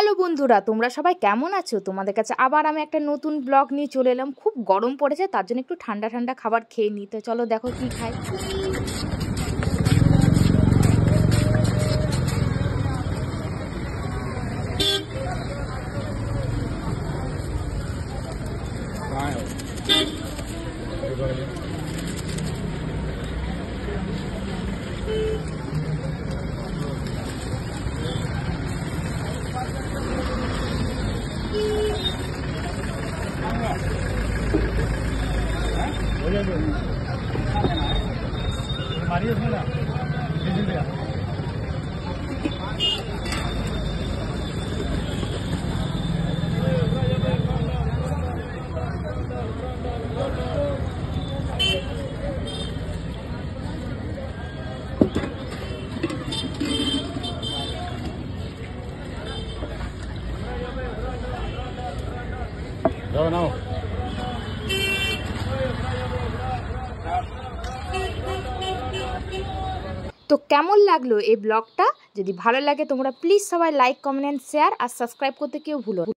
Hello বন্ধুরা, তোমরা সবাই কেমন আছো? তোমাদের কাছে আবার আমি একটা নতুন ব্লগ নিয়ে চলে এলাম। খুব গরম পড়েছে, তার জন্য একটু ঠান্ডা ঠান্ডা খাবার খেয়ে নিই। তো চলো দেখো কি খাই। তো কেমন লাগলো এই ব্লগটা? যদি ভালো লাগে তোমরা প্লিজ সবাই লাইক, কমেন্ট, শেয়ার আর সাবস্ক্রাইব করতে কেউ ভুলো না।